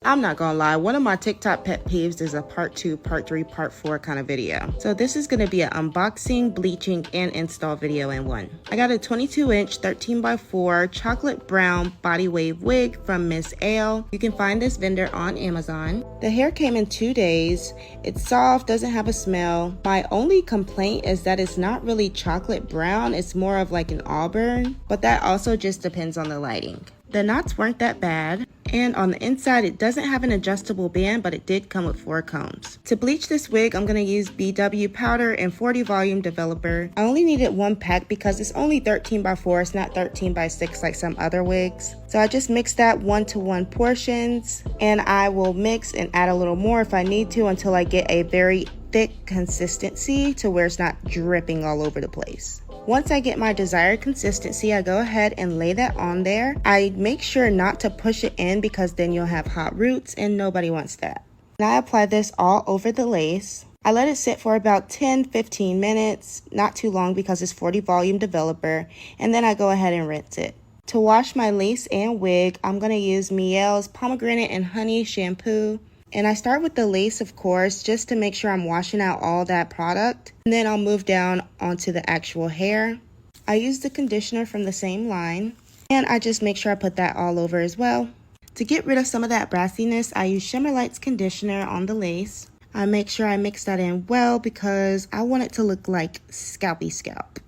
I'm not gonna lie, one of my TikTok pet peeves is a part 2, part 3, part 4 kind of video. So this is gonna be an unboxing, bleaching, and install video in one. I got a 22-inch 13x4 chocolate brown body wave wig from Miss Ale. You can find this vendor on Amazon. The hair came in 2 days. It's soft, doesn't have a smell. My only complaint is that it's not really chocolate brown, it's more of like an auburn, but that also just depends on the lighting. The knots weren't that bad, and on the inside it doesn't have an adjustable band, but it did come with 4 combs. To bleach this wig, I'm going to use BW powder and 40 volume developer. I only needed 1 pack because it's only 13x4, it's not 13x6 like some other wigs. So I just mixed that 1-to-1 portions, and I will mix and add a little more if I need to until I get a very thick consistency to where it's not dripping all over the place. Once I get my desired consistency, I go ahead and lay that on there. I make sure not to push it in because then you'll have hot roots and nobody wants that. Now I apply this all over the lace. I let it sit for about 10-15 minutes, not too long because it's 40 volume developer, and then I go ahead and rinse it. To wash my lace and wig, I'm going to use Miele's pomegranate and honey shampoo. And I start with the lace, of course, just to make sure I'm washing out all that product. And then I'll move down onto the actual hair. I use the conditioner from the same line. And I just make sure I put that all over as well. To get rid of some of that brassiness, I use Shimmer Lights conditioner on the lace. I make sure I mix that in well because I want it to look like scalpy scalp.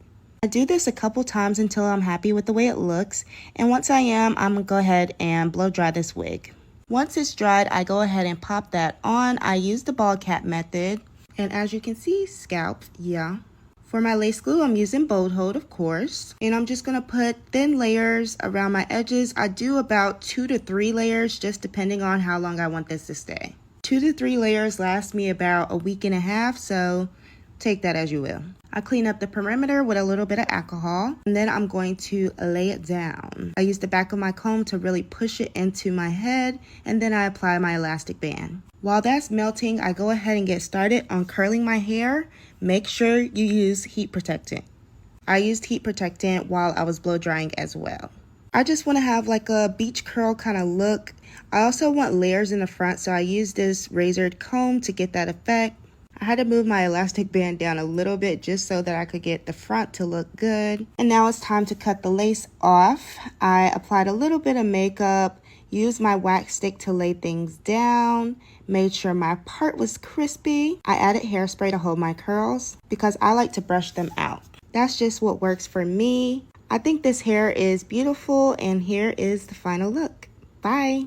I do this a couple times until I'm happy with the way it looks. And once I am, I'm going to go ahead and blow dry this wig. Once it's dried, I go ahead and pop that on. I use the ball cap method. And as you can see, scalp, yeah. For my lace glue, I'm using Bold Hold, of course. And I'm just going to put thin layers around my edges. I do about 2 to 3 layers, just depending on how long I want this to stay. 2 to 3 layers last me about a week and a half, so take that as you will. I clean up the perimeter with a little bit of alcohol, and then I'm going to lay it down. I use the back of my comb to really push it into my head, and then I apply my elastic band. While that's melting, I go ahead and get started on curling my hair. Make sure you use heat protectant. I used heat protectant while I was blow drying as well. I just want to have like a beach curl kind of look. I also want layers in the front, so I use this razored comb to get that effect. I had to move my elastic band down a little bit just so that I could get the front to look good. And now it's time to cut the lace off. I applied a little bit of makeup, used my wax stick to lay things down, made sure my part was crispy. I added hairspray to hold my curls because I like to brush them out. That's just what works for me. I think this hair is beautiful, and here is the final look. Bye.